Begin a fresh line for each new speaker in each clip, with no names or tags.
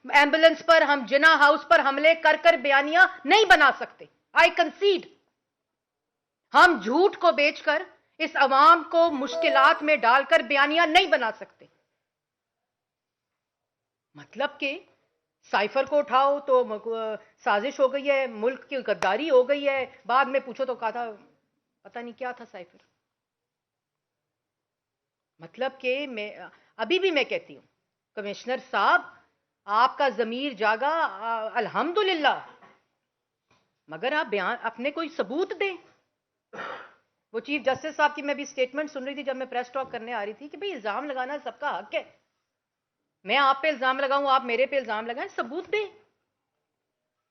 Ambulance पर, हम जिना house पर हमले कर कर बयानियां नहीं बना सकते। आई कंसीड। हम झूठ को बेचकर इस अवाम को मुश्किलात में डालकर बयानियां नहीं बना सकते। मतलब कि साइफर को उठाओ तो साजिश हो गई है, मुल्क की गद्दारी हो गई है, बाद में पूछो तो कहा था पता नहीं क्या था साइफर। मतलब कि मैं अभी भी मैं कहती हूं कमिश्नर साहब, आपका जमीर जागा, अल्हम्दुलिल्लाह, मगर आप बयान अपने कोई सबूत दें। वो चीफ जस्टिस साहब की मैं भी स्टेटमेंट सुन रही थी जब मैं प्रेस टॉक करने आ रही थी कि भाई इल्जाम लगाना सबका हक है, मैं आप पे इल्जाम लगाऊं, आप मेरे पे इल्जाम लगाएं, सबूत दें।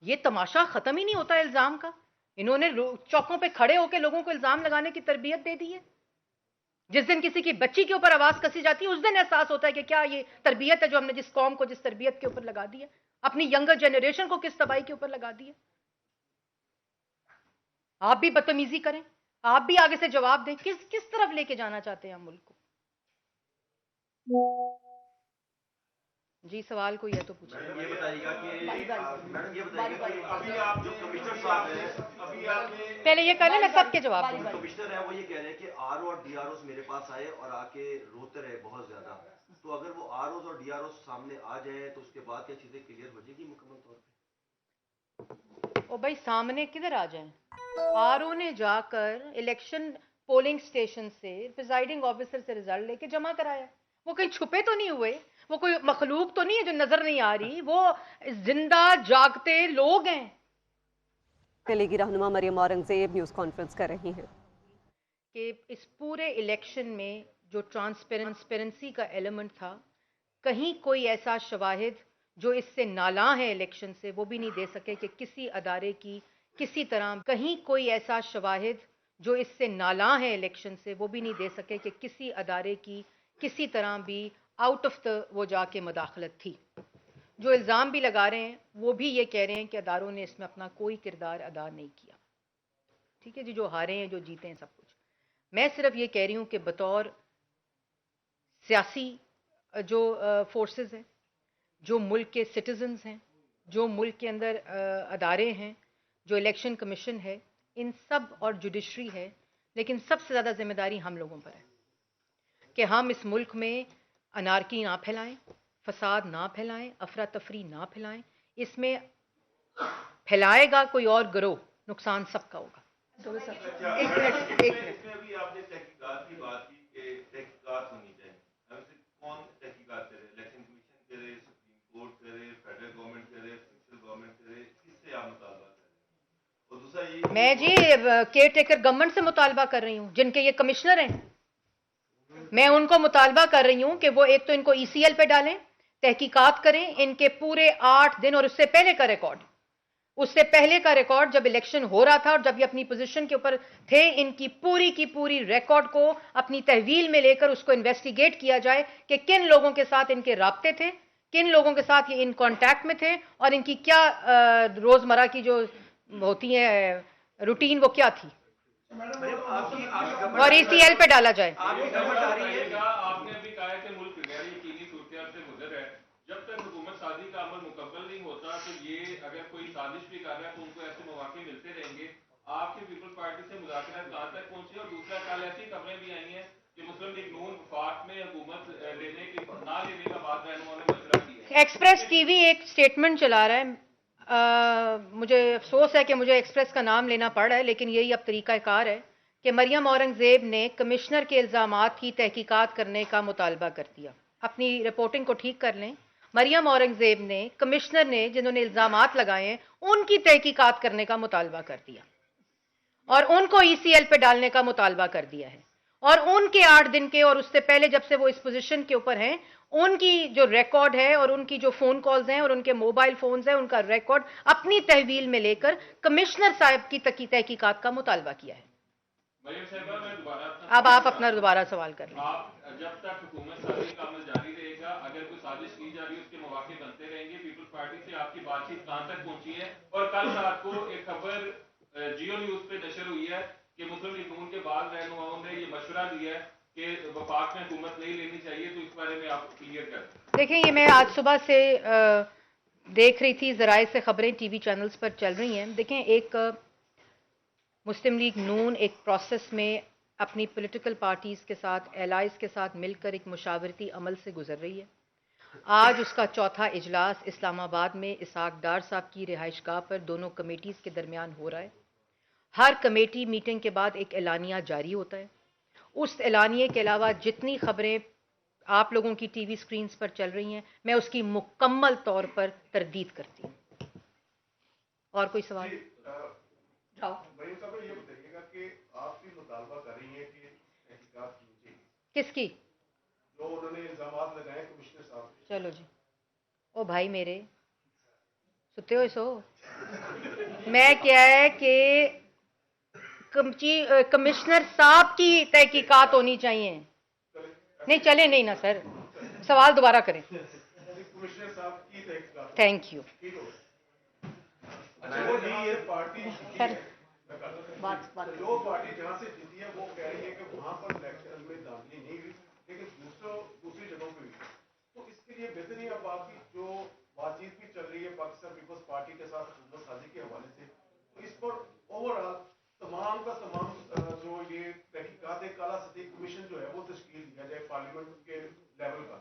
ये तमाशा खत्म ही नहीं होता इल्जाम का। इन्होंने चौकों पे खड़े होकर लोगों को इल्जाम लगाने की तरबियत दे दी है। जिस दिन किसी की बच्ची के ऊपर आवाज कसी जाती है उस दिन एहसास होता है कि क्या ये तरबियत है जो हमने जिस कौम को जिस तरबियत के ऊपर लगा दी है, अपनी यंगर जनरेशन को किस तबाही के ऊपर लगा दी है। आप भी बदतमीजी करें, आप भी आगे से जवाब दें, किस किस तरफ लेके जाना चाहते हैं हम मुल्क को। जी सवाल कोई है तो पूछिए।
मैडम ये बताइएगा कि अभी आप जो कमिश्नर साहब हैं, अभी आपने
पहले ये करें, मैं सबके जवाब दूं।
कमिश्नर है वो ये कह रहे हैं कि आरओ और डीआरओ मेरे पास आए और आके रोते रहे बहुत ज्यादा, तो अगर वो आरओ और डीआरओ सामने आ जाए तो उसके बाद क्या चीजें क्लियर हो जाएगी मुकम्मल तौर पे?
ओ भाई सामने किधर आ जाए? आरओ ने जाकर इलेक्शन पोलिंग स्टेशन से प्रिजाइडिंग ऑफिसर से रिजल्ट लेके जमा कराया। वो कहीं छुपे तो नहीं हुए, वो कोई मखलूक तो नहीं है जो नजर नहीं आ रही, वो जिंदा जागते लोग हैं।
की रहनुमा मरियम औरंगजेब न्यूज कॉन्फ्रेंस कर रही हैं
कि इस पूरे इलेक्शन में जो ट्रांसपेरेंसी का एलिमेंट था, कहीं कोई ऐसा शवाहिद जो इससे नाला है इलेक्शन से वो भी नहीं दे सके कि किसी अदारे की किसी तरह, कहीं कोई ऐसा शवाहिद जो इससे नाला है इलेक्शन से वो भी नहीं दे सके कि किसी अदारे की किसी तरह भी आउट ऑफ द वो जाके मुदाखलत थी। जो इल्ज़ाम भी लगा रहे हैं वो भी ये कह रहे हैं कि अदारों ने इसमें अपना कोई किरदार अदा नहीं किया। ठीक है जी, जो हारे हैं जो जीते हैं सब कुछ। मैं सिर्फ ये कह रही हूँ कि बतौर सियासी जो फोर्सेस हैं, जो मुल्क के सिटीजन्स हैं, जो मुल्क के अंदर अदारे हैं, जो इलेक्शन कमीशन है, इन सब और जुडिशरी है, लेकिन सबसे ज़्यादा जिम्मेदारी हम लोगों पर है कि हम इस मुल्क में अनारकी ना फैलाएं, फसाद ना फैलाएं, अफरा तफरी ना फैलाएं। इसमें फैलाएगा कोई और गिरोह, नुकसान सबका होगा। तो एक मिनट
अभी आपने तहकीकात की बात की कि तहकीकात होनी चाहिए, कौन तहकीकात करे? इलेक्शन कमीशन करे, सुप्रीम कोर्ट करे, फेडरल गवर्नमेंट करे, सेंट्रल गवर्नमेंट करे, किससे आप मुतालबा कर रहे हैं? और दूसरा ये
मैं जी केयर टेकर गवर्नमेंट से मुतालबा कर रही हूँ, जिनके ये कमिश्नर हैं, मैं उनको मुतालबा कर रही हूँ कि वो एक तो इनको ECL पे डालें, तहकीकात करें, इनके पूरे 8 दिन और उससे पहले का रिकॉर्ड, उससे पहले का रिकॉर्ड जब इलेक्शन हो रहा था और जब ये अपनी पोजीशन के ऊपर थे, इनकी पूरी की पूरी रिकॉर्ड को अपनी तहवील में लेकर उसको इन्वेस्टिगेट किया जाए कि किन लोगों के साथ इनके राब्ते थे, किन लोगों के साथ ये इन कांटेक्ट में थे और इनकी क्या रोजमर्रा की जो होती है रूटीन वो क्या थी, और ECL पे डाला जाए।
आपने अभी कहा कि मुल्क गैर यकीनी सूरत से गुजर है, जब तक हुकूमत साजी का अमल मुकम्मल नहीं होता तो ये अगर कोई साजिश भी कर रहा है तो उनको ऐसे मौके मिलते रहेंगे। आपकी पीपल्स पार्टी से मुज़ाकरात कहां तक पहुंचे? और दूसरा, कल ऐसी खबरें भी आई हैं कि मुस्लिम लीग नून वफाक में हुकूमत लेने की ना लेने का बात रहनुमा ने मशवरा किया।
एक्सप्रेस टीवी एक स्टेटमेंट चला रहा है, मुझे अफसोस है कि मुझे एक्सप्रेस का नाम लेना पड़ रहा है, लेकिन यही अब तरीक़ाकार है कि मरियम औरंगज़ेब ने कमिश्नर के इल्ज़ामात की तहकीकात करने का मुतालबा कर दिया। अपनी रिपोर्टिंग को ठीक कर लें। मरियम औरंगज़ेब ने कमिश्नर ने जिन्होंने इल्ज़ामात लगाए हैं उनकी तहकीकात करने का मुतालबा कर दिया और उनको ECL पे डालने का मुतालबा कर दिया है, और उनके 8 दिन के और उससे पहले जब से वो इस पोजीशन के ऊपर हैं उनकी जो रिकॉर्ड है और उनकी जो फोन कॉल्स हैं और उनके मोबाइल फोन्स हैं उनका रिकॉर्ड अपनी तहवील में लेकर कमिश्नर साहब की तहकीकात का मुतालबा किया है। अब आप अपना दोबारा सवाल कर लें।
आप जब तक हुकूमत साजी का अमल जारी रहेगा, अगर कोई साजिश की जा रही है उसके मौके बनते रहेंगे। पीपल्स पार्टी से आपकी बातचीत कहां तक पहुंची है? और कल रात को एक खबर जियो न्यूज पे नशर हुई है कि मुस्लिम लीग नून के बाद रहनुमाओं ने ये मशवरा दिया है कि वफाक में हुकूमत नहीं लेनी चाहिए, तो इस बारे में आप क्लियर कर दें।
देखिए, ये मैं आज सुबह से देख रही थी ज़राए से खबरें टीवी चैनल्स पर चल रही हैं। देखें, एक मुस्लिम लीग नून एक प्रोसेस में अपनी पॉलिटिकल पार्टीज़ के साथ, एलाइज के साथ मिलकर एक मुशावरती अमल से गुजर रही है। आज उसका चौथा इजलास इस्लामाबाद में इसहाक डार साहब की रिहाइशगाह पर दोनों कमेटीज़ के दरमियान हो रहा है। हर कमेटी मीटिंग के बाद एक एलानिया जारी होता है। उस एलानिए के अलावा जितनी खबरें आप लोगों की टीवी स्क्रीन्स पर चल रही हैं, मैं उसकी मुकम्मल तौर पर तरदीद करती हूँ। और कोई सवाल? जाओ।
भाई साहब ये बताइएगा कि आप भी मुतालबा कर रही हैं कि तहकीकात की चाहिए,
किसकी?
जो उन्होंने इल्जामात लगाए कमिश्नर साहब पे।
चलो जी। ओ भाई मेरे, सुते हो सो? मैं क्या है कि कमिश्नर साहब की तहकीकात होनी चाहिए। नहीं चले नहीं ना सर, सवाल दोबारा करें।
कमिश्नर साहब की तहकीकात।
थैंक यू
अच्छा, वो नहीं ये पार्टी
सर।
बात जो पार्टी जहाँ से जीती है वो कह रही है कि वहाँ पर इलेक्शन में दाखिली नहीं हुई, लेकिन दूसरी जगहों पे हुई। तो इसके लिए बेहतर नहीं, अब आपकी जो बातचीत भी चल रही है पाकिस्तान पीपल्स पार्टी के साथ हुकूमत साजी के हवाले से, तो इस पर ओवरऑल तमाम का तमाम जो ये तहकीकात काला सतही कमीशन जो है वो तश्कील दिया जाए पार्लियामेंट के लेवल का,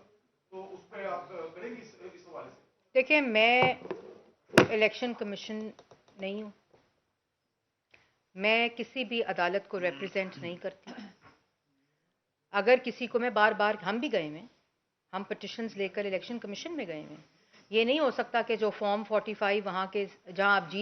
तो उस पर आप करेंगे इस हवाले से?
देखिए, मैं इलेक्शन कमीशन नहीं हूँ, मैं किसी भी अदालत को रिप्रेजेंट नहीं करती। अगर किसी को, मैं बार बार, हम भी गए हैं, हम पिटिशंस लेकर इलेक्शन कमीशन में गए हैं। ये नहीं हो सकता कि जो फॉर्म 45 वहाँ के जहाँ आप जीत